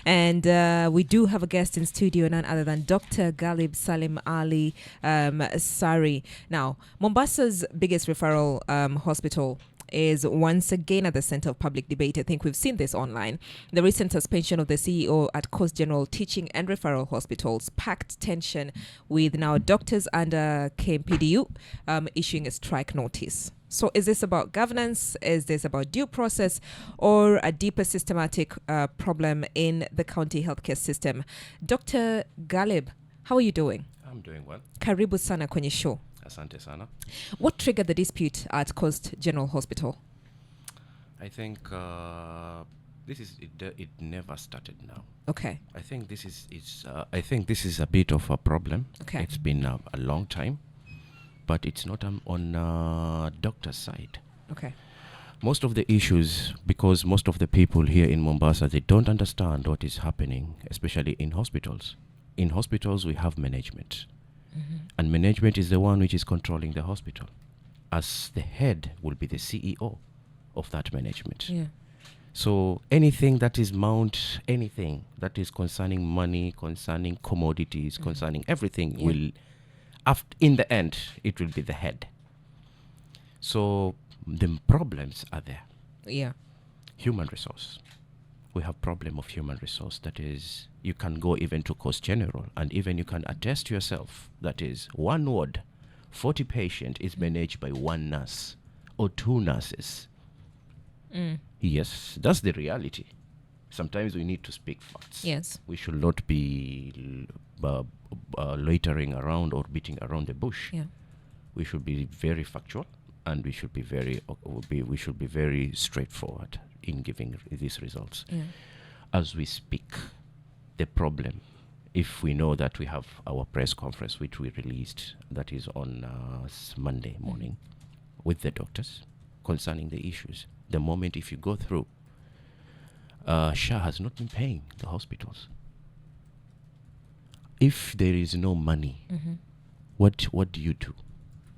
And we do have a guest in studio, none other than Dr. Ghalib Salim Ali Sari. Now, Mombasa's biggest referral hospital is once again at the center of public debate. I think we've seen this online. The recent suspension of the CEO at Coast General Teaching and Referral Hospitals packed tension, with now doctors under KMPDU issuing a strike notice. So is this about governance? Is this about due process, or a deeper systematic problem in the county healthcare system? Dr. Ghalib, how are you doing? I'm doing well. Karibu sana kwenye show. Asante sana. What triggered the dispute at Coast General Hospital? I think it never started now. Okay. I think this is a bit of a problem. Okay. It's been a long time, but it's not on doctor's side. Okay. Most of the issues, because most of the people here in Mombasa, they don't understand what is happening, especially in hospitals. In hospitals, we have management. Mm-hmm. And management is the one which is controlling the hospital. As the head will be the CEO of that management. Yeah. So anything that is anything that is concerning money, concerning commodities, concerning everything will, in the end, it will be the head. So the problems are there. Yeah. Human resource. We have problem of human resource. That is, you can go even to Coast General, and even you can attest yourself, that is, one ward, 40 patient is managed by one nurse or two nurses. Yes, that's the reality. Sometimes we need to speak facts. Yes. We should not be loitering around or beating around the bush. Yeah. We should be very factual, and we should be very straightforward in giving these results. Yeah. As we speak, the problem, if we know that we have our press conference, which we released, that is on Monday morning, with the doctors concerning the issues. The moment, if you go through, SHA has not been paying the hospitals. If there is no money, what do you do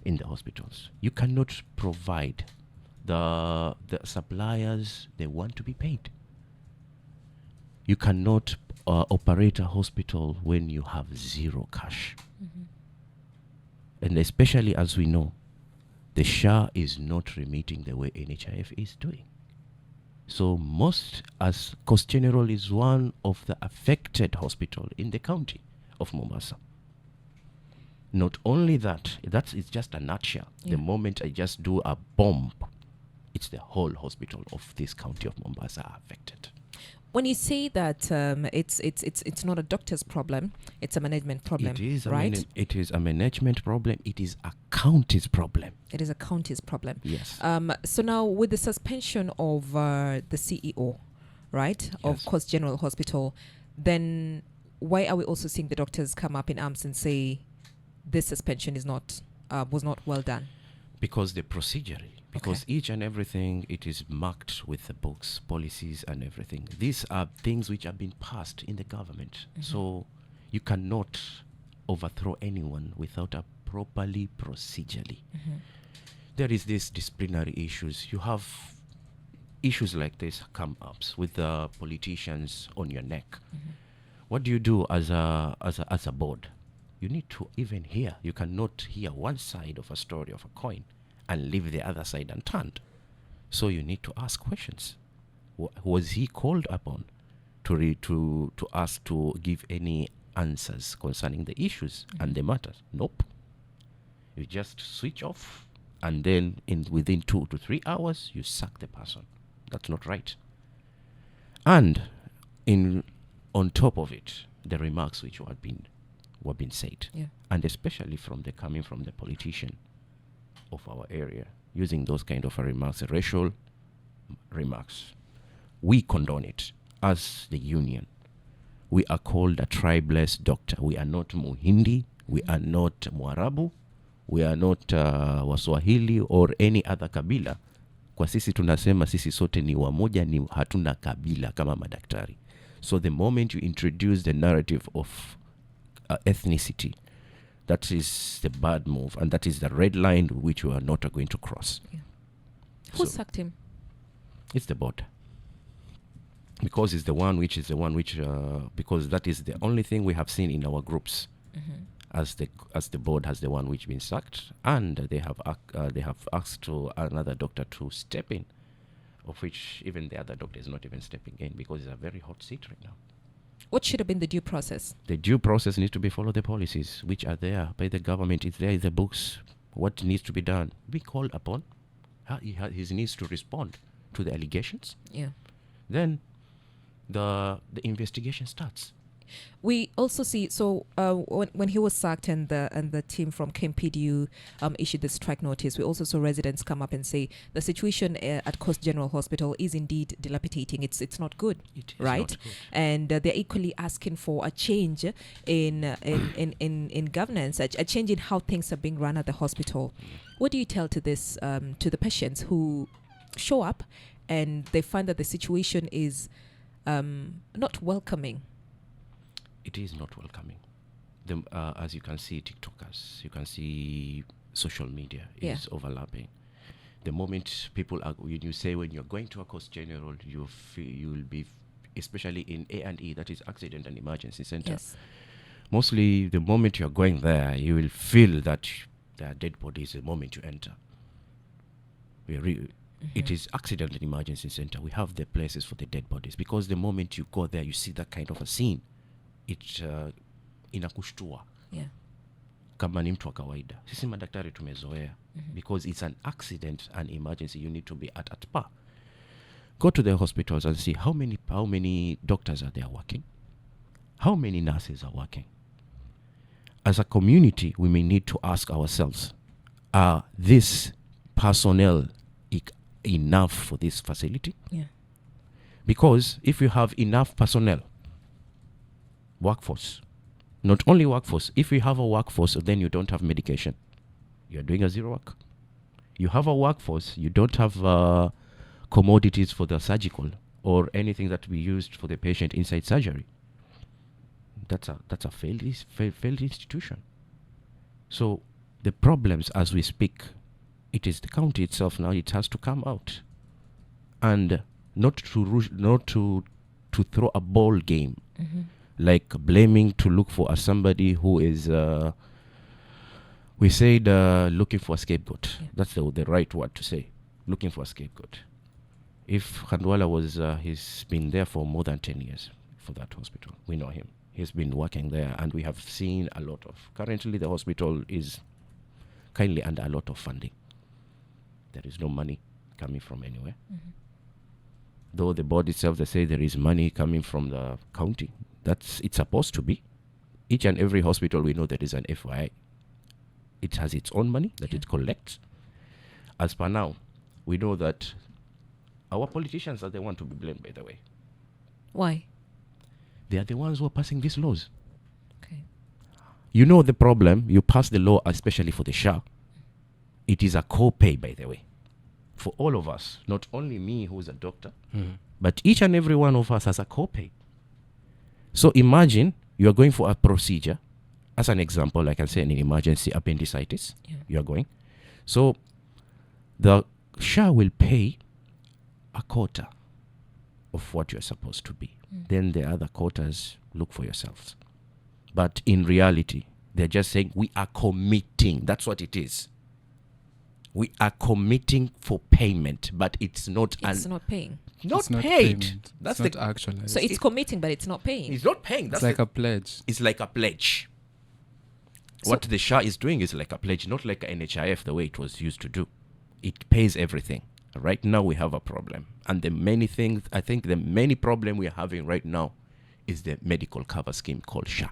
in the hospitals? You cannot provide. The suppliers, they want to be paid. You cannot operate a hospital when you have zero cash. And especially, as we know, the SHA is not remitting the way NHIF is doing. So as Coast General is one of the affected hospital in the county of Mombasa. Not only that is just a nutshell. Yeah. The moment I just do a bomb, it's the whole hospital of this county of Mombasa are affected. When you say that it's not a doctor's problem, it's a management problem, It is right? it is a management problem. It is a county's problem. It is a county's problem. Yes. So now, with the suspension of the CEO, right, of Yes. Coast General Hospital, then why are we also seeing the doctors come up in arms and say this suspension was not well done? Because the procedure, each and everything, it is marked with the books, policies and everything. These are things which have been passed in the government. So you cannot overthrow anyone without a properly procedurally. There is this disciplinary issues. You have issues like this come up with the politicians on your neck. What do you do as a board? You need to even hear. You cannot hear one side of a story of a coin and leave the other side unturned. So you need to ask questions. Was he called upon to ask to give any answers concerning the issues and the matters? Nope. You just switch off, and then within 2 to 3 hours you sack the person. That's not right. And on top of it, the remarks which were being said, and especially coming from the politician of our area, using those kind of remarks, racial remarks. We condone it as the union. We are called a tribeless doctor. We are not Muhindi, we are not Mwarabu, we are not Waswahili or any other kabila. Kwa sisi tunasema sisi sote ni wamoja, ni hatuna kabila kama madaktari. So the moment you introduce the narrative of ethnicity, that is the bad move, and that is the red line which we are not going to cross. Who sacked him? It's the board. because it's the one which is the one which because that is the only thing we have seen in our groups. As the board has the one which been sacked, and they have asked to another doctor to step in, of which even the other doctor is not even stepping in because it's a very hot seat right now. What should have been the due process? The due process needs to be follow the policies which are there by the government. It's there in the books. What needs to be done? Be called upon. He needs to respond to the allegations. Yeah. Then the investigation starts. We also see, so when he was sacked and the team from KMPDU issued the strike notice, we also saw residents come up and say the situation at Coast General Hospital is indeed dilapidating. It's not good, right? Not good. And they're equally asking for a change in governance, a change in how things are being run at the hospital. What do you tell to this to the patients who show up and they find that the situation is not welcoming? It is not welcoming. As you can see, TikTokers, you can see social media is overlapping. The moment people are, when you say when you're going to a Coast General, you will be, especially in A&E, that is Accident and Emergency Center. Yes. Mostly, the moment you're going there, you will feel that there are dead bodies the moment you enter. It is Accident and Emergency Center. We have the places for the dead bodies because the moment you go there, you see that kind of a scene. It inakushtua kama ni mtu wa kawaida. Sisi madaktari tumezoea because it's an accident and emergency. You need to be at par. Go to the hospitals and see how many doctors are there working, how many nurses are working. As a community, we may need to ask ourselves: are this personnel enough for this facility? Yeah. Because if you have enough personnel, workforce, not only workforce, if you have a workforce, then you don't have medication. You're doing a zero work. You have a workforce, you don't have commodities for the surgical or anything that we used for the patient inside surgery. That's a failed institution. So the problems as we speak, it is the county itself now. It has to come out and not to throw a ball game. Like blaming to look for somebody who is, we said looking for a scapegoat. Yeah. That's the right word to say, looking for a scapegoat. If Khandwala was, he's been there for more than 10 years for that hospital. We know him. He's been working there and we have seen a lot of, currently the hospital is kindly under a lot of funding. There is no money coming from anywhere. Though the board itself, they say there is money coming from the county. It's supposed to be. Each and every hospital, we know there is an FYI. It has its own money that it collects. As per now, we know that our politicians are the ones to be blamed, by the way. Why? They are the ones who are passing these laws. Okay. You know the problem, you pass the law, especially for the SHA. It is a co-pay, by the way, for all of us. Not only me, who is a doctor, but each and every one of us has a co-pay. So imagine you are going for a procedure. As an example, like I can say an emergency appendicitis, you are going. So the SHA will pay a quarter of what you're supposed to be. Then the other quarters, look for yourselves. But in reality, they're just saying we are committing. That's what it is. We are committing for payment, but it's not. It's not paying. Not paid. Payment. That's it's not actualized. So it's committing, but it's not paying. It's not paying. It's like a pledge. It's like a pledge. So what the SHA is doing is like a pledge, not like an NHIF the way it was used to do. It pays everything. Right now we have a problem. And the many problem we are having right now is the medical cover scheme called SHA.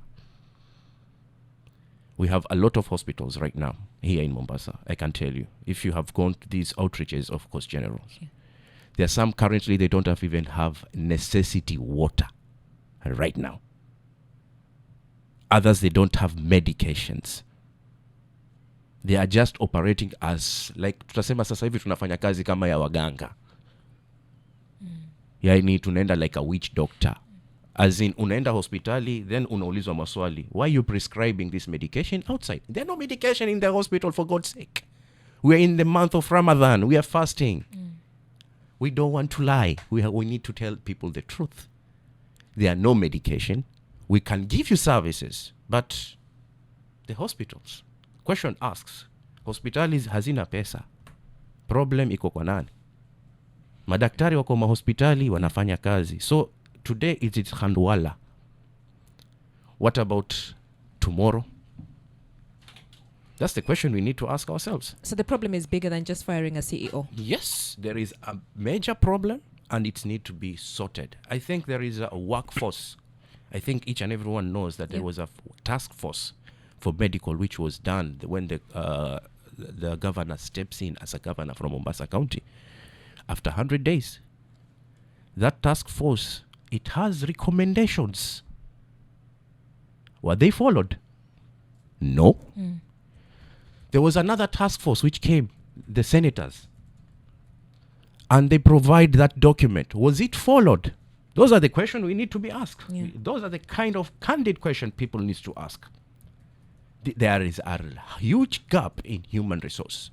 We have a lot of hospitals right now here in Mombasa. I can tell you, if you have gone to these outreaches of Coast Generals, there are some currently they don't even have necessity water right now. Others, they don't have medications. They are just operating as, like, tutasema sasa hivi tunafanya kazi kama ya waganga. Yaani tunaenda like a witch doctor. As in, unaenda hospitali, then unaulizwa maswali. Why are you prescribing this medication outside? There's no medication in the hospital, for God's sake. We are in the month of Ramadan. We are fasting. We don't want to lie. We need to tell people the truth. There are no medication. We can give you services, but the hospitals. Question asks, hospitali hazina pesa. Problem iko kwa nani? Madaktari wako mahospitali wanafanya kazi. So today it is handwala. What about tomorrow? That's the question we need to ask ourselves. So the problem is bigger than just firing a CEO. Yes, there is a major problem and it needs to be sorted. I think there is a workforce. I think each and everyone knows that there was a task force for medical which was done when the governor steps in as a governor from Mombasa County after 100 days. That task force, it has recommendations. Were they followed? No. There was another task force which came, the senators, and they provide that document. Was it followed? Those are the questions we need to be asked. Yeah. Those are the kind of candid questions people need to ask. There is a huge gap in human resource.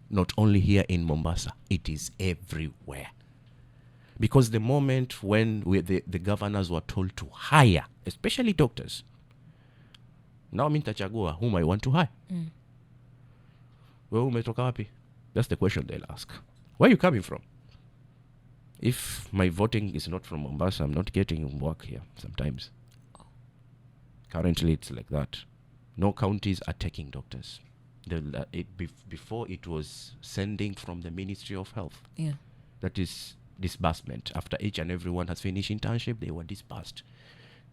Not only here in Mombasa, it is everywhere. Because the moment when the governors were told to hire, especially doctors, now mintachagua whom I want to hire. Well, umetoka wapi? That's the question they'll ask. Where are you coming from? If my voting is not from Mombasa, I'm not getting work here sometimes. Currently, it's like that. No counties are taking doctors. Before it was sending from the Ministry of Health. Yeah. That is disbursement. After each and everyone has finished internship, they were disbursed.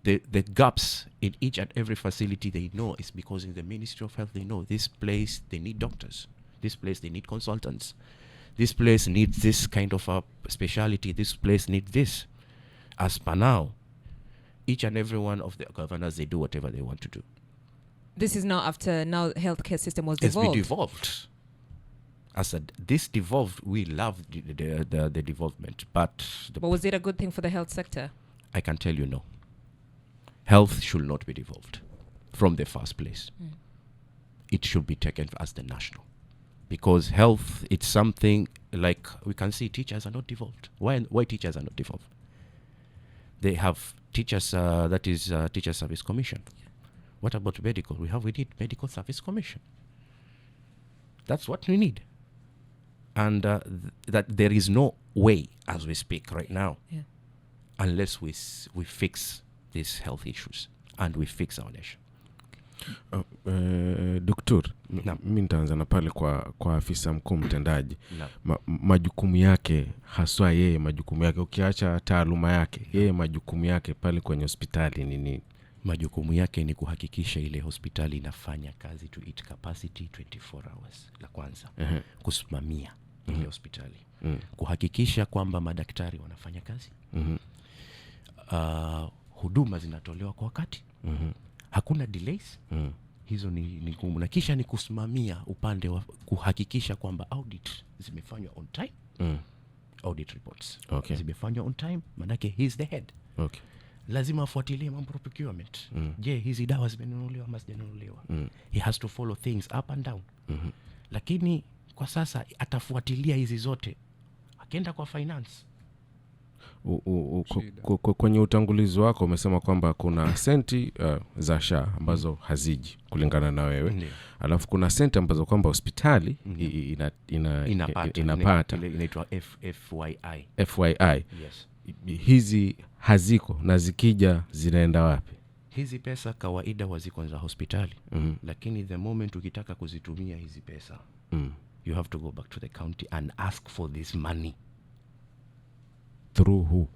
The gaps in each and every facility they know is because in the Ministry of Health they know this place they need doctors. This place they need consultants. This place needs this kind of a speciality. This place needs this. As per now, each and every one of the governors, they do whatever they want to do. This is now after healthcare system was It's devolved. been devolved. This devolved, we love the devolvement, but was it a good thing for the health sector? I can tell you no. Health should not be devolved from the first place. It should be taken as the national. Because health, it's something like we can see teachers are not devolved. Why teachers are not devolved? They have teachers, that is Teacher Service Commission. What about medical? We need Medical Service Commission. That's what we need. And that there is no way as we speak right now, unless we fix these health issues and we fix our nation. Doktor, mimi nitaanza na pale kwa afisa mkuu mtendaji. Majukumu yake haswa yeye, majukumu yake ukiacha taaluma yake, yeye majukumu yake pale kwenye hospitali ni nini? Majukumu yake ni kuhakikisha ile hospitali inafanya kazi to its capacity 24 hours. La kwanza, kusimamia ile hospitali. Kuhakikisha kwamba madaktari wanafanya kazi. Huduma zinatolewa kwa wakati. Hakuna delays. Hizo ni na kisha ni kusimamia upande wa kuhakikisha kwamba audit zimefanywa on time. Audit reports zimefanywa on time, manake he's the head. Lazima afuatilie mambo procurement. Je, hizi dawa zimenunuliwa ama hazijanunuliwa? He has to follow things up and down. Lakini kwa sasa atafuatilia hizi zote akienda kwa finance. Kwenye utangulizi wako umesema kwamba kuna senti za SHA ambazo haziji kulingana na wewe. Alafu kuna senti ambazo kwamba hospitali inapata. Inaitwa FYI. Yes. Hizi haziko na zikija zinaenda wapi? Hizi pesa kawaida waziko za hospitali. Lakini the moment ukitaka kuzitumia hizi pesa, you have to go back to the county and ask for this money. Through who?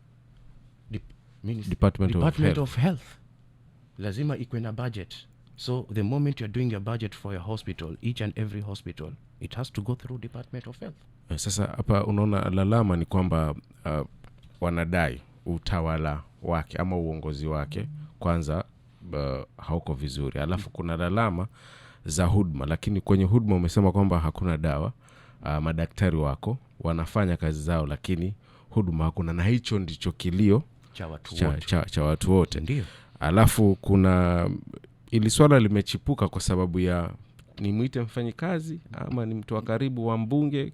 Department of Health. Lazima ikuwe na budget. So the moment you're doing your budget for your hospital, each and every hospital, it has to go through Department of Health. Sasa hapa unaona lalama ni kwamba wanadai utawala wake ama uongozi wake kwanza hauko vizuri. Alafu kuna lalama za huduma, lakini kwenye huduma umesema kwamba hakuna dawa. Madaktari wako wanafanya kazi zao, lakini huduma hakuna, na hicho ndicho kilio cha watu wote. Ndio. Alafu kuna ili swala limechipuka kwa sababu ya ni muite mfanyikazi ama ni mtu wa karibu wa mbunge.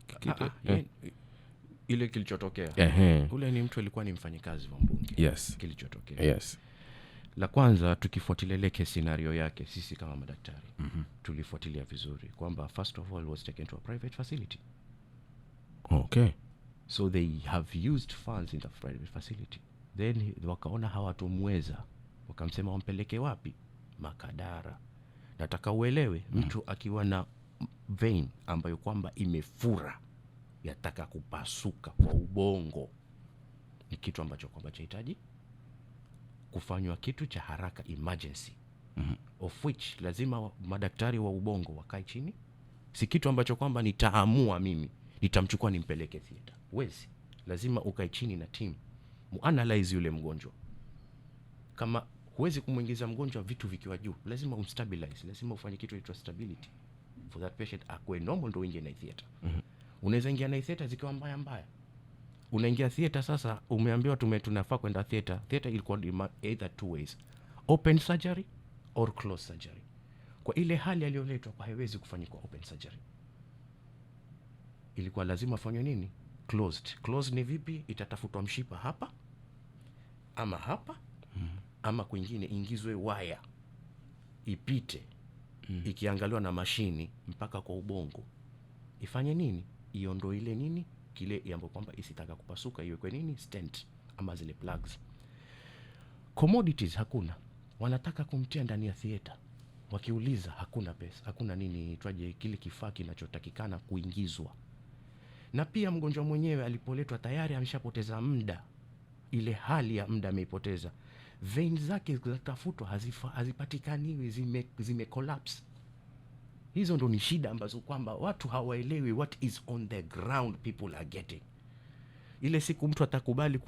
ile kilichotokea. Ule ni mtu alikuwa ni mfanyikazi wa mbunge. Yes. Kilichotokea. Yes. La kwanza tukifuatilia ile scenario yake sisi kama madaktari. Tulifuatilia vizuri kwamba first of all was taken to a private facility. Okay. So they have used funds in the private facility. Then wakaona hawatomweza. Wakamsema wampeleke wapi? Makadara. Nataka uelewe mtu akiwa na vein ambayo kwamba imefura yataka kupasuka kwa ubongo ni kitu ambacho kwamba chahitaji kufanywa kitu cha haraka, emergency. Of which lazima madaktari wa ubongo wakae chini. Si kitu ambacho kwamba nitaamua mimi nitamchukua nimpeleke theater. Wezi. Lazima ukae chini na team muanalyze yule mgonjwa. Kama huwezi kumuingiza mgonjwa vitu vikiwa juu, lazima umstabilize, lazima ufanye kitu inaitwa stability for that patient akwe normal ndo ingie na theater. Unaweza ingia na theater zikiwa mbaya. Unaingia theater sasa umeambiwa tunafaa kwenda theater. Theater ilikuwa either two ways. Open surgery or closed surgery. Kwa ile hali aliyoletwa kwa haiwezi kufanyika open surgery. Ilikuwa lazima afanywe nini? Closed. Closed ni vipi? Itatafutwa mshipa hapa ama hapa ama kwingine ingizwe waya ipite ikiangaliwa na mashini mpaka kwa ubongo. Ifanye nini? Iondoe ile nini? Kile ambapo kwamba isitaka kupasuka iwe kwa nini? Stent ama zile plugs. Commodities hakuna. Wanataka kumtia ndani ya theater. Wakiuliza hakuna pesa, hakuna nini twaje kile kifaa kinachotakikana kuingizwa. Na pia mgonjwa mwenyewe alipoletwa tayari ameshapoteza muda. Ile hali ya muda ameipoteza. Veins zake zinatafutwa hazipatikani, zime collapse. Hizo ndo ni shida ambazo kwamba watu hawaelewi what is on the ground people are getting. Ile siku mtu atakubali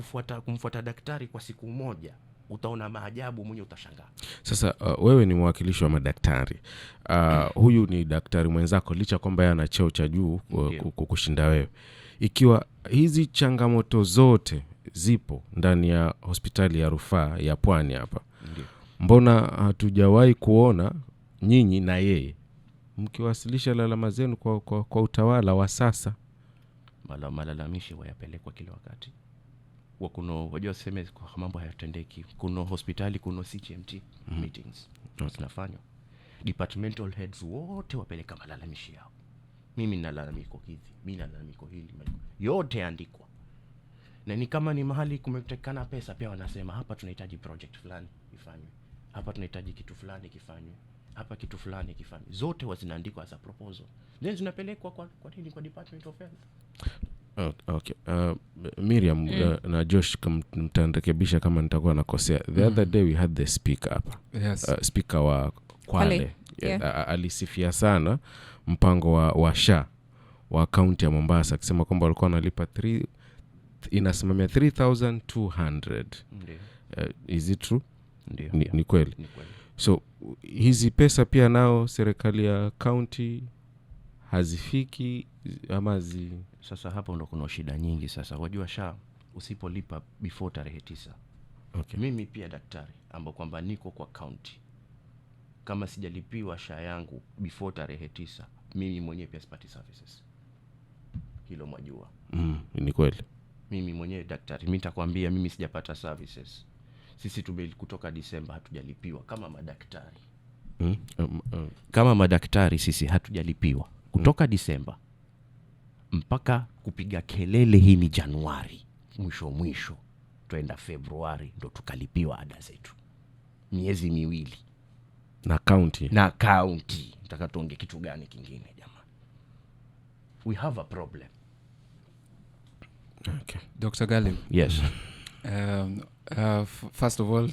kumfuata daktari kwa siku moja, utaona maajabu, mwenye utashangaa. Sasa wewe ni mwakilishi wa madaktari. Huyu ni daktari mwenzako licha kwamba yeye ana cheo cha juu kukushinda wewe. Ikiwa hizi changamoto zote zipo ndani ya hospitali ya rufaa ya Pwani hapa. Mbona hatujawahi kuona nyinyi na yeye mkiwasilisha lalama zenu kwa utawala wa sasa? Malalamishi wayapelekwa kila wakati. Wajua sema kwa mambo hayatendeki. Kuna hospitali, kuna CHMT meetings zinafanywa. Departmental heads wote wapeleka malalamishi yao. Mimi nalalamiko hivi, mimi nalalamiko hili. Yote andikwa. Na ni kama ni mahali kumetekana pesa pia wanasema hapa tunahitaji project fulani ifanywe. Hapa tunahitaji kitu fulani kifanywe. Hapa kitu fulani kifanywe. Zote zinaandikwa as a proposal. Then zinapelekwa kwa nini? Kwa Department of Health. Okay. Miriam na Josh mtarekebisha kama nitakuwa nakosea. The other day we had the speaker hapa. Yes. Speaker wa Kwale. Alisifia sana mpango wa SHA wa county ya Mombasa akisema kwamba walikuwa wanalipa inasimamia 3,200. Is it true? Ni kweli. So hizi pesa pia nao serikali ya county hazifiki ama sasa hapo ndo kuna shida nyingi sasa. Wajua SHA usipolipa before tarehe 9. Okay. Mimi pia daktari ambao kwamba niko kwa county, kama sijalipiwa SHA yangu before tarehe 9, mimi mwenyewe pia sipati services. Hilo mwajua. Ni kweli. Mimi mwenyewe daktari, mimi nitakwambia mimi sijapata services. Sisi kutoka Disemba hatujalipiwa kama madaktari. Kama madaktari sisi hatujalipiwa kutoka Disemba mpaka kupiga kelele hii ni Januari. Mwisho tuenda Februari ndo tukalipiwa ada zetu. Miezi 2 na county. Nataka tuonge kitu gani kingine jamani? We have a problem. Okay. Dr. Ghalib. Yes. First of all,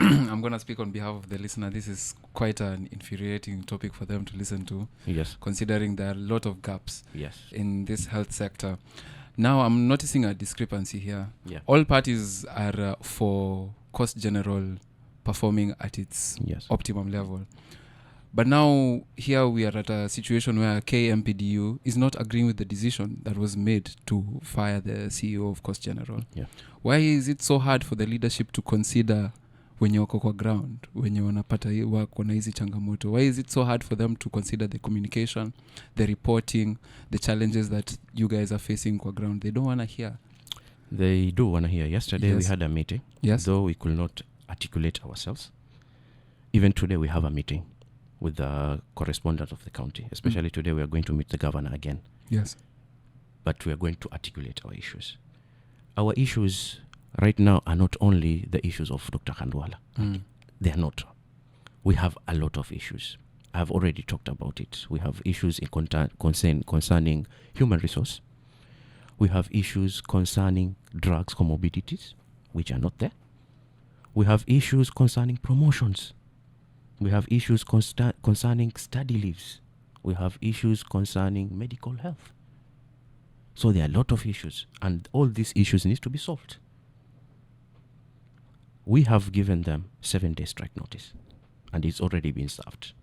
I'm going to speak on behalf of the listener. This is quite an infuriating topic for them to listen to. Yes. Considering there are a lot of gaps in this health sector. Now, I'm noticing a discrepancy here. Yeah. All parties are for Coast General performing at its optimum level. But now, here we are at a situation where KMPDU is not agreeing with the decision that was made to fire the CEO of Coast General. Yeah. Why is it so hard for the leadership to consider wenye wako kwa ground, wenye wanapata wako na hizi changamoto? Why is it so hard for them to consider the communication, the reporting, the challenges that you guys are facing kwa ground? They don't want to hear. They do want to hear. Yesterday Yes. we had a meeting, Yes. though we could not articulate ourselves. Even today we have a meeting with the correspondent of the county. Especially today we are going to meet the governor again. Yes. But we are going to articulate our issues. Our issues right now are not only the issues of Dr. Khandwala. They are not. We have a lot of issues. I've already talked about it. We have issues in concerning human resource. We have issues concerning drugs, comorbidities, which are not there. We have issues concerning promotions. We have issues concerning study leaves. We have issues concerning medical health. So there are a lot of issues, and all these issues need to be solved. We have given them 7-day strike notice, and it's already been served,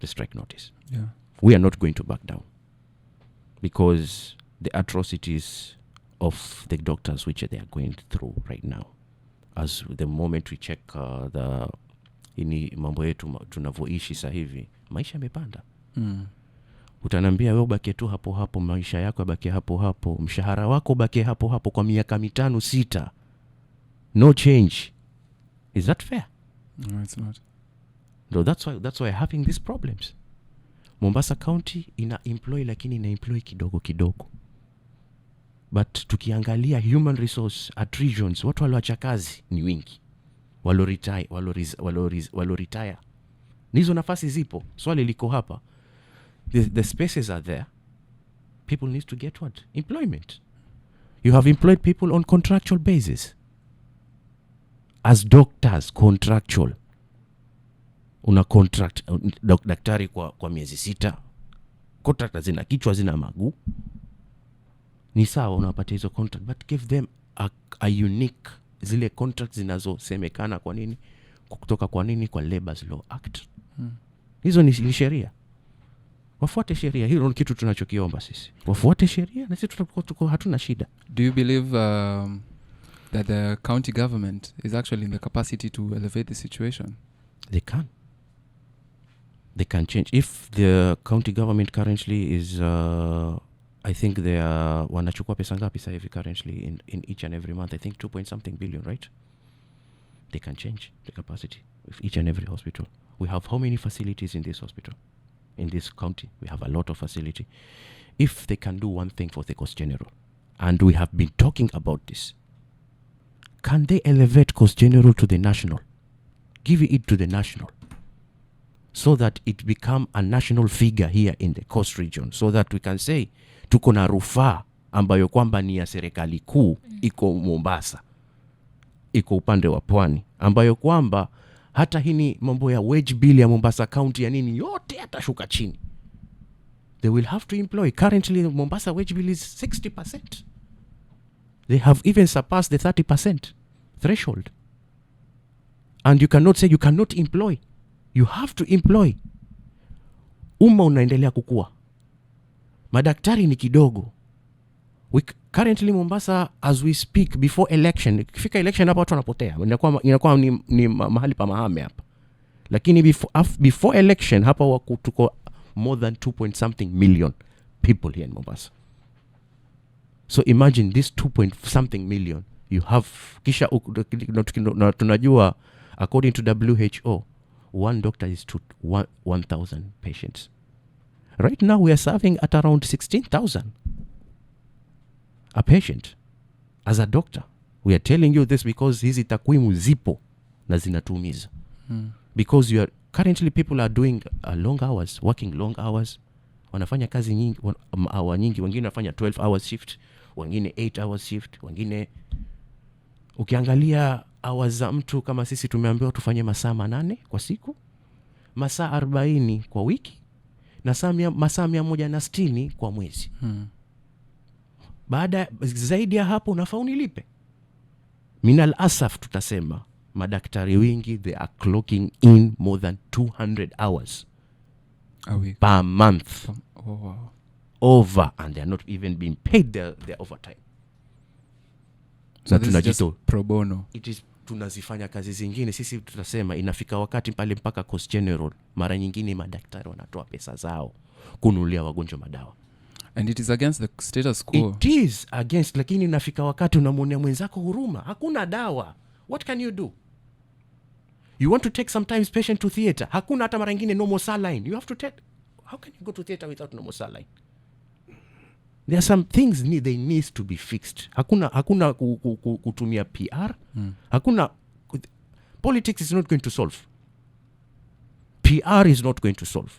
the strike notice. Yeah. We are not going to back down, because the atrocities of the doctors which they are going through right now, as the moment we check the ini mambo yetu tunavyoishi sasa hivi, maisha yamepanda. Utanambia wewe ubaki tu hapo hapo, maisha yako yabaki hapo hapo, mshahara wako ubaki hapo hapo kwa miaka 5-6, no change. Is that fair? No, it's not. No, that's why having these problems. Mombasa County ina employ, lakini ina employ kidogo kidogo. But tukiangalia human resource attritions, watu walioacha kazi ni wingi. Waloretire. Nizo nafasi zipo. Swali liko hapa. The spaces are there. People need to get what? Employment. You have employed people on contractual basis. As doctors, contractual. Una contract daktari kwa miezi 6. Contract zina kichwa, zina maguu. Ni sawa unapata hizo contract, but give them a unique, zile contract zinazosemekana kwa nini, kutoka kwa nini, kwa Labour's Law Act. Hizo ni sheria. Wafuate sheria. Hilo ni kitu tunachokiomba sisi. Wafuate sheria na sisi tutakuwa hatuna shida. Do you believe that the county government is actually in the capacity to elevate the situation? They can change. If the county government currently is I think they are wanachukua pesa ngapi sasa hivi currently in each and every month, I think 2.something billion, right? They can change the capacity of each and every hospital. We have how many facilities in this hospital? In this county, we have a lot of facility. If they can do one thing for the Coast General, and we have been talking about this, can they elevate Coast General to the national? Give it to the national, so that it become a national figure here in the Coast region, so that we can say tuko na rufaa ambayo kwamba ni ya serikali kuu, iko Mombasa, iko upande wa pwani, ambayo kwamba hata hini mambo ya wage bill ya Mombasa County ya nini yote yatashuka chini. They will have to employ. Currently Mombasa wage bill is 60%. They have even surpassed the 30% threshold. And you cannot say you cannot employ. You have to employ. Unaendelea kukua. Madaktari ni kidogo. Currently Mombasa, as we speak, before election, ikifika election hapa watu wanapotea. Inakuwa ni mahali pa mahame hapa. Lakini before election hapa tuko more than 2.something million people here in Mombasa. So imagine this 2.something million you have, kisha tunajua according to WHO, one doctor is to 1,000 patients. Right now we are serving at around 16,000 a patient as a doctor. We are telling you this because hizi takwimu zipo na zinatuumiza. Because you are currently, people are doing long hours, working long hours. Wanafanya kazi nyingi, hour nyingi, wengine wanafanya 12 hours shift, wengine 8 hours shift, wengine ukiangalia hours za mtu kama sisi tumeambiwa tufanye masaa 8 kwa siku, masaa 40 kwa wiki, na masaa 160 kwa mwezi. Baada zaidi ya hapo unafaa unilipe. Minal asaf tutasema madaktari wengi they are clocking in more than 200 hours a week per month. Oh, wow. Over, and they are not even being paid their overtime. So this is just pro bono. It is tunazifanya kazi zingine, sisi tutasema inafika wakati pale mpaka Coast General mara nyingine madaktari wanatoa pesa zao kununulia wagonjwa madawa. And it is against the status quo. It is against, lakini inafika wakati unamwonea mwenzako huruma, hakuna dawa. What can you do? You want to take sometimes patient to theater, hakuna hata mara nyingine normal saline. You have to take, how can you go to theater without normal saline? There are some things they need to be fixed. Hakuna kutumia PR. Hakuna, politics is not going to solve. PR is not going to solve.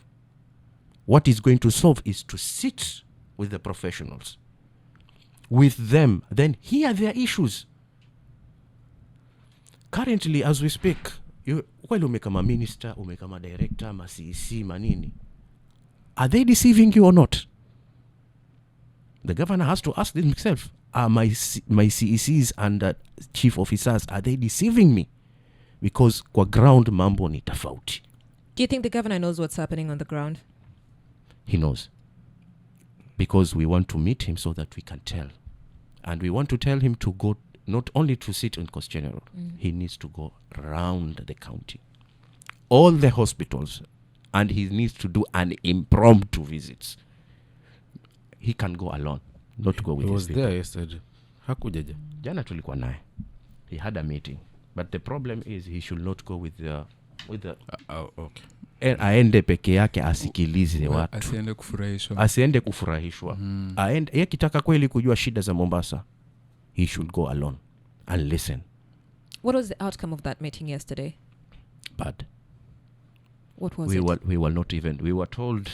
What is going to solve is to sit with the professionals, with them, then hear their issues. Currently, as we speak, while umekama minister, umekama director, ma CEC, manini, are they deceiving you or not? The governor has to ask himself, are my CECs and chief officers, are they deceiving me? Because kwa ground mambo ni tofauti. Do you think the governor knows what's happening on the ground? He knows. Because we want to meet him so that we can tell. And we want to tell him to go, not only to sit in Coast General, he needs to go around the county. All the hospitals. And he needs to do an impromptu visits. He can go alone, not go with his people. He was there yesterday. Hakujaja. Jana tulikuwa naye. He had a meeting. But the problem is he should not go with the okay. Aende peke yake asikilize watu. Asiende kufurahishwa. Aende, yeye kitaka kweli kujua shida za Mombasa, he should go alone and listen. What was the outcome of that meeting yesterday? Bad. What was it? We were not even, we were told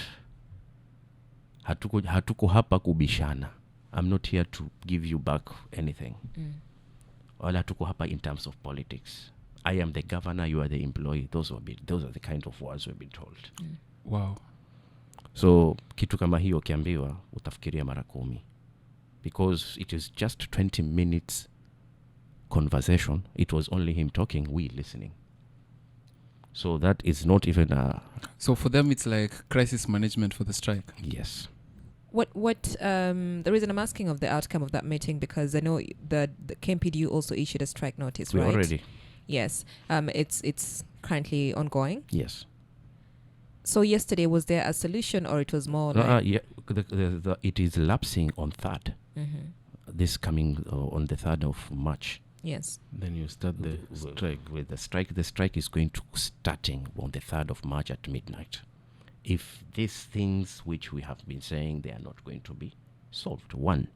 hatuko hapa kubishana. I'm not here to give you back anything. Wala hatuko hapa in terms of politics. I am the governor, you are the employee. Those are the kind of words we've been told. Wow. So kitu kama hiyo kiambiwa utafikiria mara 10. Because it is just 20 minutes conversation. It was only him talking, we listening. So that is not even a... So for them it's like crisis management for the strike. Yes. What the reason I'm asking of the outcome of that meeting, because I know the KMPDU also issued a strike notice, We right? already. Yes. It's currently ongoing. Yes. So yesterday, was there a solution, or it was more like... Yeah, it is lapsing on 3rd. This coming on the 3rd of March. Yes. Then you start the strike. With the strike. The strike is going to starting on the 3rd of March at midnight. If these things which we have been saying, they are not going to be solved. One,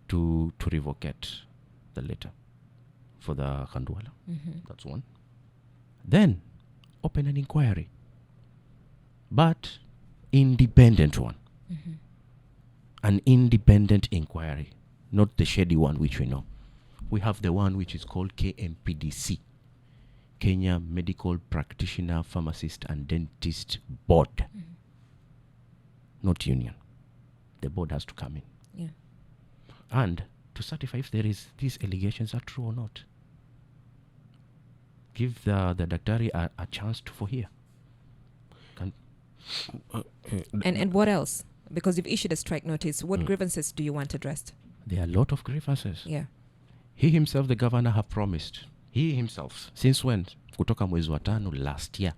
to revocate the letter for the Khandwala. That's one. Then open an inquiry, but independent one. An independent inquiry, not the shady one which we know. We have the one which is called KMPDC, Kenya Medical Practitioner, Pharmacist and Dentist Board. Not union. The board has to come in. Yeah. And to certify if there is these allegations are true or not. Give the daktari a chance for hear. And what else? Because you've issued a strike notice. What grievances do you want addressed? There are a lot of grievances. Yeah. He himself, the governor, have promised. He himself, since when? Kutoka mwezi wa 5 last year.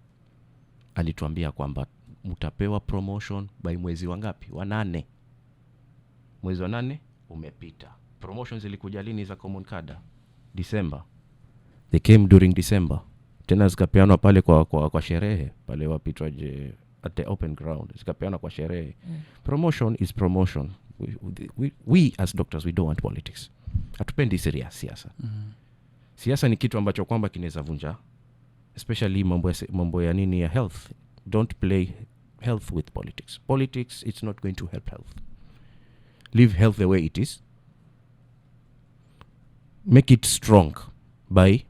Alituambia kwamba mutapewa promotion by mwezi wangapi? Wa 8. Mwezi wa 8 umepita. Promotions zilikuja lini za common cadre? December. They came during December. Tena zikapeanwa pale kwa sherehe. Pale wapitwaje at the open ground. Zikapeanwa kwa sherehe. Promotion is promotion. We as doctors, we don't want politics. Hatupendi siasa. Siasa ni kitu ambacho kwamba kinaweza vunja, especially mambo ya nini ya health. Don't play health with politics. Politics, it's not going to help health. Leave health the way it is. Make it strong by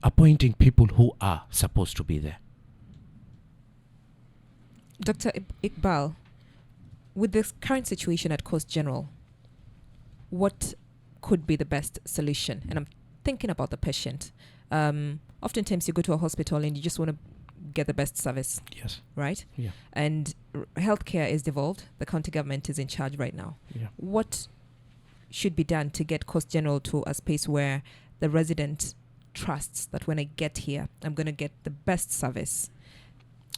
appointing people who are supposed to be there. Dr. Iqbal, with this current situation at Coast General, what could be the best solution? And I'm thinking about the patient. Oftentimes you go to a hospital and you just want to get the best service. Yes. Right? Yeah. And healthcare is devolved. The county government is in charge right now. Yeah. What should be done to get Coast General to a space where the resident trusts that when I get here, I'm going to get the best service,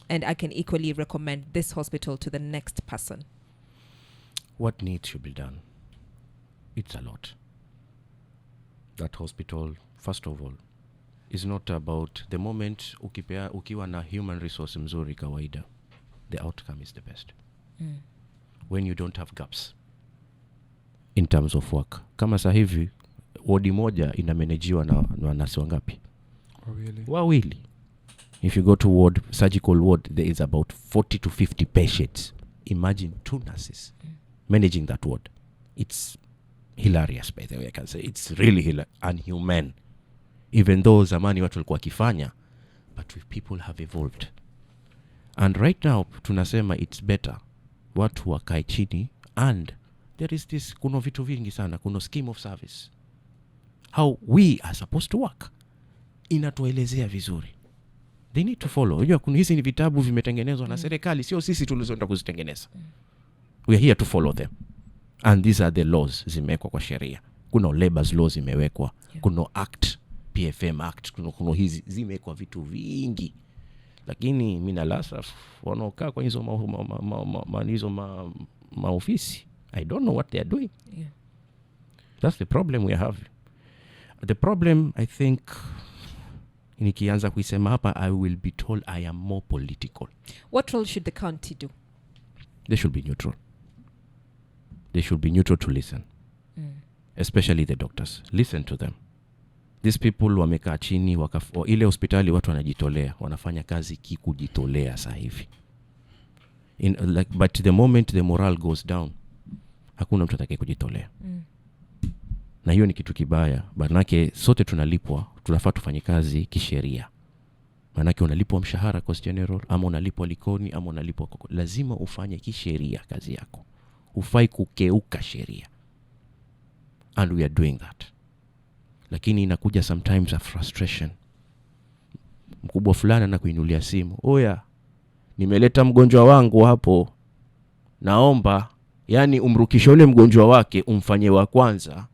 and I can equally recommend this hospital to the next person? What needs to be done? It's a lot. That hospital, first of all, is not about the moment ukiwa na human resource mzuri kawaida, the outcome is the best. When you don't have gaps in terms of work. Kama sasa hivi wodi moja inamenejiwa na nasi wangapi? Wawili. If you go to ward, surgical ward, there is about 40 to 50 patients. Imagine 2 nurses managing that ward. It's hilarious, by the way, I can say. It's really unhuman. Even though zamani watu walikuwa kifanya, but people have evolved. And right now, tunasema it's better. Watu wakae chini, and there is this, kuno vitu vingi sana, kuno scheme of service. How we are supposed to work. Inatuelezea vizuri. They need to follow. Unajua kuna hizi ni vitabu vimetengenezwa na serikali, sio sisi tulizoenda kuzitengeneza. We are here to follow them. And these are the laws zimewekwa kwa sheria. Kuna labor's laws zimewekwa, kuna act, PFM act, kuna hizi zimewekwa vitu vingi. Lakini mina lasa wanaokaa kwa hizo maofisi, I don't know what they are doing. Yeah. That's the problem we have. The problem, I think, nikianza kuisema hapa, I will be told I am more political. What role should the county do? They should be neutral. They should be neutral to listen. Especially the doctors. Listen to them. These people wamekaa chini, ile hospitali watu wanajitolea, wanafanya kazi kujitolea sasa hivi. But the moment the morale goes down, hakuna mtu atakaye kujitolea. Na hiyo ni kitu kibaya. Manake sote tunalipwa, tunafaa tufanye kazi kisheria. Manake unalipwa mshahara cost general, ama unalipwa likoni, ama unalipwa lazima ufanye kisheria kazi yako. Hufai kukeuka sheria. And we are doing that. Lakini inakuja sometimes a frustration. Mkubwa fulani anakuinulia simu, oya, nimeleta mgonjwa wangu hapo, naomba yani umrukishe ule mgonjwa wake umfanye wa kwanza,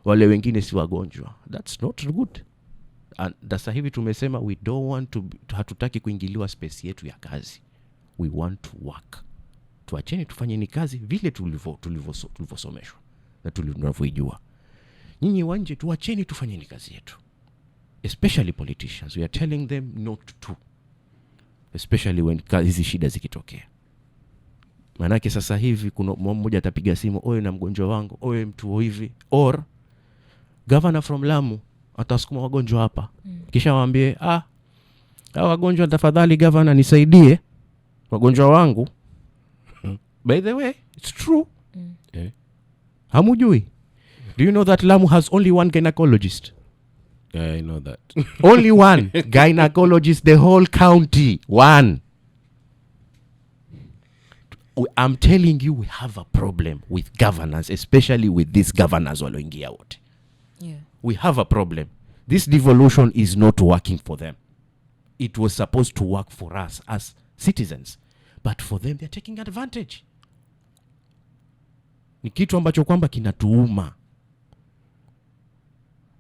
wale wengine si wagonjwa. That's not good. And sasa hivi tumesema we don't want to, hatutaki kuingiliwa space yetu ya kazi. We want to work. Tuacheni tufanye ni kazi vile tulivyosomeshwa na tulivyojua. Nyinyi wanje tuacheni tufanye ni kazi yetu. Especially politicians, we are telling them not to. Especially when hizi shida zikitokea. Manake sasa hivi kuna mmoja atapiga simu, oye na mgonjwa wangu, oye mtu hivi, or governor from Lamu atasukuma wagonjwa hapa. Kisha waambie, hao wagonjwa tafadhali governor nisaidie wagonjwa wangu. By the way, it's true. Hamujui? Do you know that Lamu has only one gynecologist? Yeah, I know that. Only one gynecologist, the whole county. One. I'm telling you, we have a problem with governance, especially with these governors waloingia wote. Yeah. We have a problem. This devolution is not working for them. It was supposed to work for us as citizens. But for them, they're taking advantage. Ni kitu ambacho kwamba kinatuuma.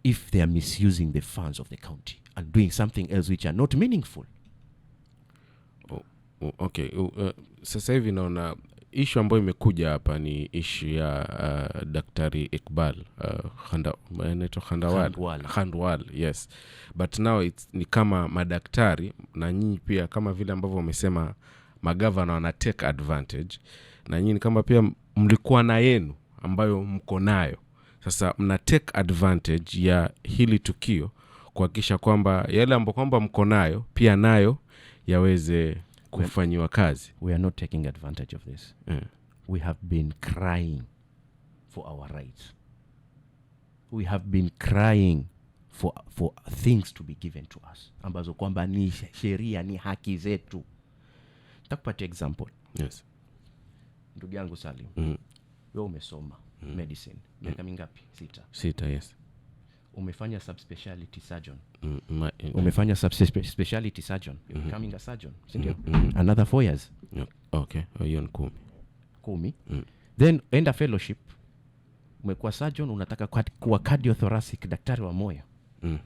If they are misusing the funds of the county and doing something else which are not meaningful. Okay. Sasa hivi naona issue ambayo imekuja hapa ni issue ya Daktari Iqbal Khandwal, yes. But now ni kama madaktari na nyinyi pia kama vile ambavyo wamesema magavana wana take advantage, na nyinyi kama pia mlikuwa na yenu ambayo mko nayo. Sasa mna take advantage ya hili tukio kuhakikisha kwamba yale ambayo kwamba mko nayo pia nayo yaweze kufanywa kazi. We are not taking advantage of this. We have been crying for our rights. We have been crying for things to be given to us. Ambazo kwamba ni sheria, ni haki zetu. Nitakupatia example. Yes. Ndugu yangu Salim. Wewe umesoma medicine. Miaka mingapi? 6, yes. Umefanya subspecialty surgeon. Umefanya subspecialty surgeon. You're becoming a surgeon. Another 4 years. Okay. Hiyo ni 10. Then enda fellowship. Umekuwa surgeon, unataka kuwa cardiothoracic, daktari wa moyo.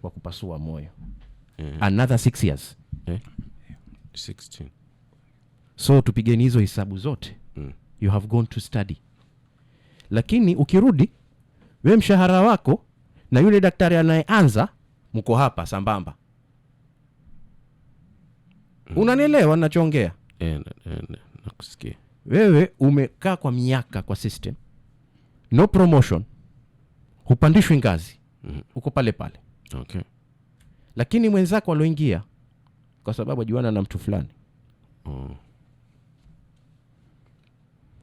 wa kupasua moyo. Yeah. Another 6 years. 16. So tupigeni hizo hesabu zote. You have gone to study. Lakini ukirudi wewe mshahara wako na yule daktari anayeanza mko hapa sambamba. Unanielewa ninachoongea? Nakusikia. Wewe umekaa kwa miaka kwa system. No promotion. Hupandishwi ngazi. Uko pale pale. Okay. Lakini mwenzako aloingia kwa sababu ajuana na mtu fulani.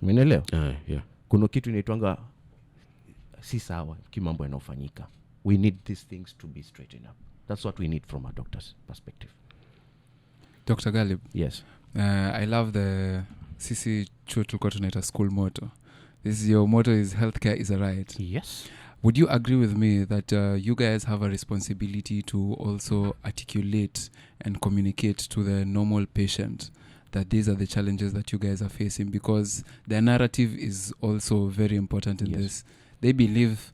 Umeelewa? Yeah. Kuna kitu inaitwanga si sawa kimambo yanayofanyika. We need these things to be straightened up. That's what we need from a doctor's perspective. Dr. Ghalib. Yes. I love the sisi chuo tulikuwa tunaita school motto. Your motto is healthcare is a right. Yes. Would you agree with me that you guys have a responsibility to also articulate and communicate to the normal patient that these are the challenges that you guys are facing? Because the narrative is also very important in this. They believe,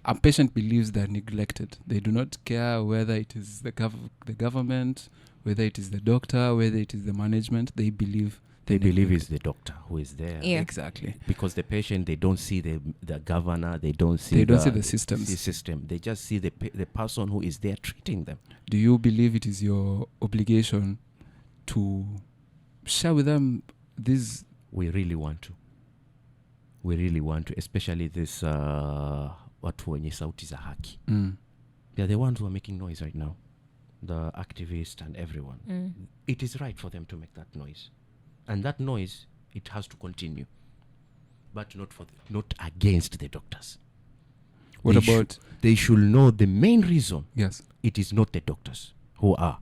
a patient believes they're neglected. They do not care whether it is the government, whether it is the doctor, whether it is the management. They believe it's the doctor who is there. Yeah. Exactly. Because the patient, they don't see the governor, they don't see the systems. The system. They just see the person who is there treating them. Do you believe it is your obligation to share with them this? We really want to, especially this watu wenye sauti za haki. They are the ones who are making noise right now. The activists and everyone. It is right for them to make that noise. And that noise, it has to continue. But not against the doctors. They should know the main reason. Yes. It is not the doctors who are.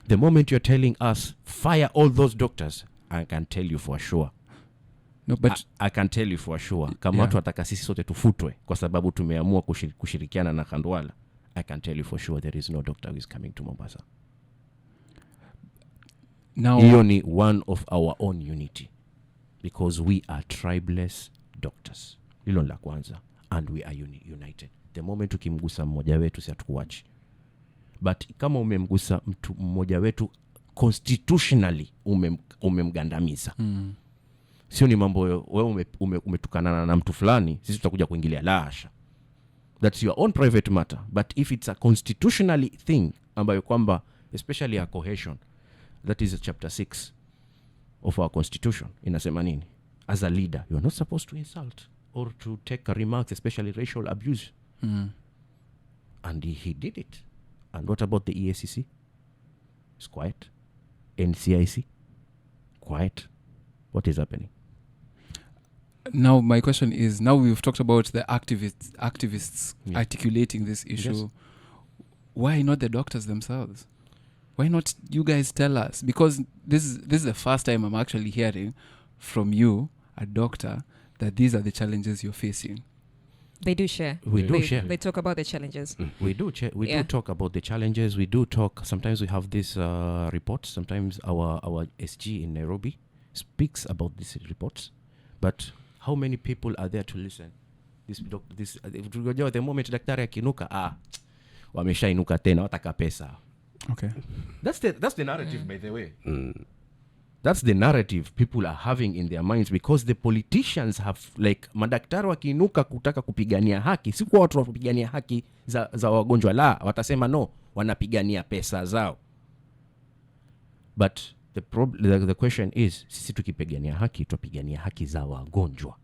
The moment you're telling us, fire all those doctors, I can tell you for sure. No, but I can tell you for sure. Kama watu wataka sisi sote tufutwe kwa sababu tumeamua kushirikiana na Khandwala, I can tell you for sure there is no doctor who is coming to Mombasa. Now, hiyo ni one of our own unity. Because we are tribeless doctors. Hilo la kwanza. And we are united. The moment ukimgusa mmoja wetu si hatukuachi. But kama umemgusa mtu mmoja wetu constitutionally umemgandamiza. Sio ni mambo wewe umetukanana na mtu fulani sisi tutakuja kuingilia la hasha. That's your own private matter. But if it's a constitutionally thing ambayo kwamba especially a cohesion, that is chapter 6 of our constitution. Inasema nini? As a leader, you are not supposed to insult or to take remarks, especially racial abuse. And he did it. And what about the EACC? It's quiet. NCIC? Quiet. What is happening? Now my question is, now we've talked about the activists articulating this issue. Yes. Why not the doctors themselves? Why not you guys tell us? Because this is the first time I'm actually hearing from you, a doctor, that these are the challenges you're facing. They do share. They talk about the challenges. We do talk about the challenges. We do talk. Sometimes we have this report. Sometimes our SG in Nairobi speaks about these reports. But how many people are there to listen? The moment daktari akinuka, wameshainuka tena wataka pesa. Okay. That's the narrative, by the way. That's the narrative people are having in their minds, because the politicians have, like, madaktari wakiinuka kutaka kupigania haki, si kwa watu wanapigania haki za wagonjwa, la watasema no, wanapigania pesa zao. But the question is, sisi tukipigania haki tupigania haki za wagonjwa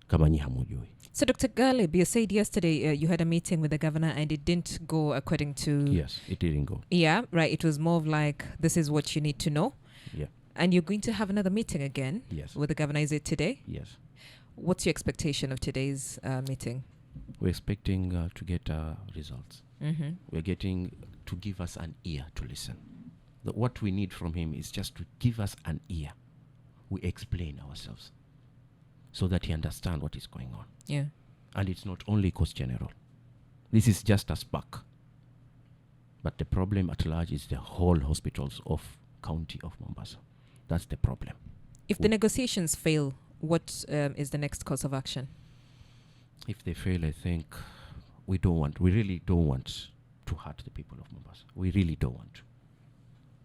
kama nyi hamujui. So Dr. Ghalib, you said yesterday you had a meeting with the governor and it didn't go according to... Yes, it didn't go. Yeah, right. It was more of like, this is what you need to know. Yeah. And you're going to have another meeting again? Yes. With the governor, is it today? Yes. What's your expectation of today's meeting? We're expecting to get results. We're getting to give us an ear to listen. What we need from him is just to give us an ear. We explain ourselves so that he understands what is going on. Yeah. And it's not only Coast General. This is just a spark. But the problem at large is the whole hospitals of County of Mombasa. That's the problem. If the negotiations fail, what is the next course of action? If they fail, I think we really don't want to hurt the people of Mombasa. We really don't want to.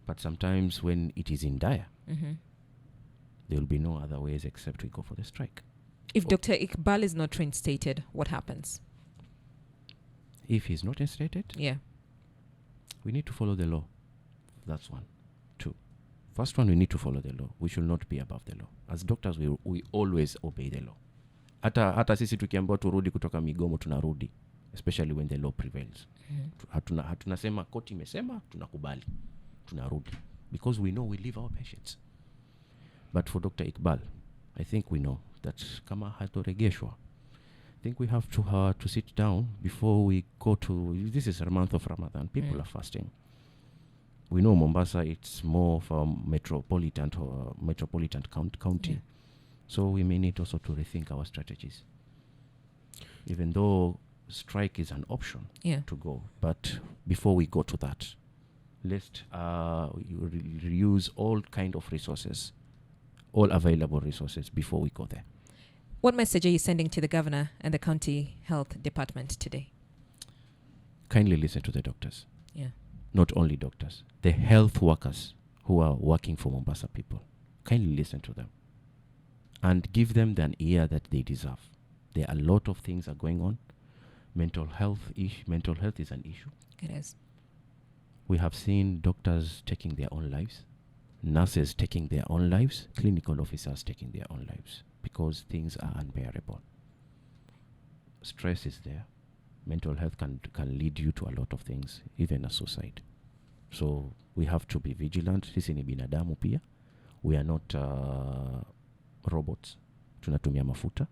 But sometimes when it is in dire, there will be no other ways except we go for the strike. If Dr. Iqbal is not reinstated, what happens? If he's not reinstated, we need to follow the law. That's one. Two. First one, we need to follow the law. We should not be above the law. As doctors, we always obey the law. Hata sisi tukiambiwa turudi kutoka migomo tunarudi, especially when the law prevails. Hatuna sema koti imesema tunakubali. Tunarudi because we know we leave our patients. But for Dr. Iqbal, I think we know that kama hatoregeshwa, I think we have to sit down before we go to, this is a month of Ramadan. People are fasting. We know Mombasa, it's more of a metropolitan county. So we may need also to rethink our strategies. Even though strike is an option to go. But before we go to that, let's reuse all kind of resources, all available resources before we go there. What message are you sending to the governor and the county health department today? Kindly listen to the doctors. Yeah. Not only doctors, the health workers who are working for Mombasa people. Kindly listen to them and give them an ear that they deserve. There are a lot of things are going on. Mental health is an issue. It is. We have seen doctors taking their own lives, nurses taking their own lives, clinical officers taking their own lives because things are unbearable. Stress is there. Mental health can lead you to a lot of things, even a suicide. So we have to be vigilant. Sisi ni binadamu pia. We are not robots. Tunatumia mafuta.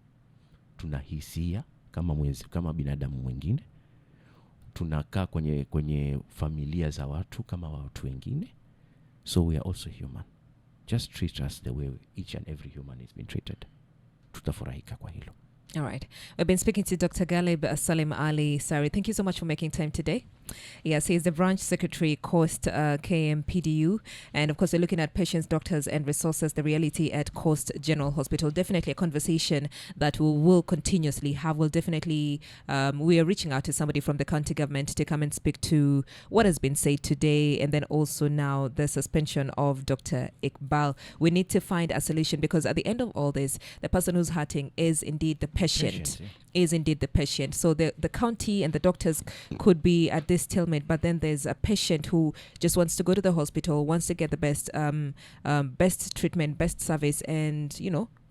Tunahisia kama binadamu mwingine. Tunakaa kwenye familia za watu kama watu wengine. So we are also human. Just treat us the way each and every human is being treated. Tutafurahika kwa hilo. All right. We've been speaking to Dr. Ghalib Salim Ali Sari. Thank you so much for making time today. Yes, he is the branch secretary, Coast KMPDU. And of course, we're looking at patients, doctors, and resources, the reality at Coast General Hospital. Definitely a conversation that we will continuously have. We'll definitely, we are reaching out to somebody from the county government to come and speak to what has been said today. And then also now the suspension of Dr. Iqbal. We need to find a solution because at the end of all this, the person who's hurting is indeed the patient. Is indeed the patient. So the county and the doctors could be at this stalemate, but then there's a patient who just wants to go to the hospital, wants to get the best treatment, best service, and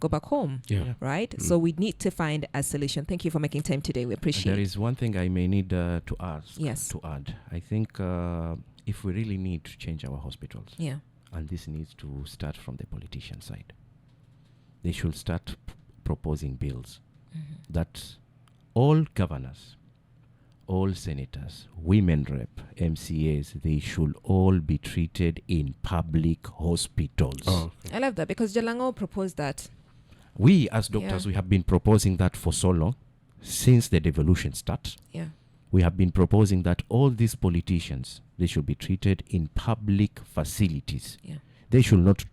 go back home. Right. So we need to find a solution. Thank you for making time today. We appreciate it. There is one thing I may need to ask. Yes. To add, I think if we really need to change our hospitals, and this needs to start from the politician side, they should start proposing bills that all governors, all senators, women rep, MCAs, they should all be treated in public hospitals. I love that because Jalango proposed that. We as doctors, we have been proposing that for so long, since the devolution start. We have been proposing that all these politicians, they should be treated in public facilities. They should not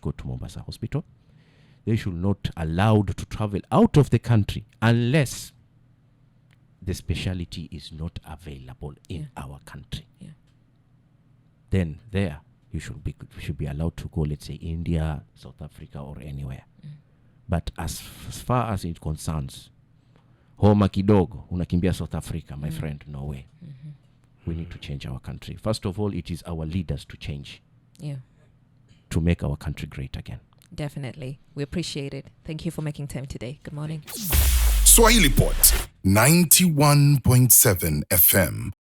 go to Mombasa Hospital. They should not allowed to travel out of the country unless the specialty is not available in our country. Then there you should be allowed to go, let's say India, South Africa, or anywhere. But as far as it concerns homa kidogo unakimbia South Africa, my friend, no way. We need to change our country. First of all, it is our leaders to change. To make our country great again. Definitely. We appreciate it. Thank you for making time today. Good morning. Swahili Pot 91.7 FM.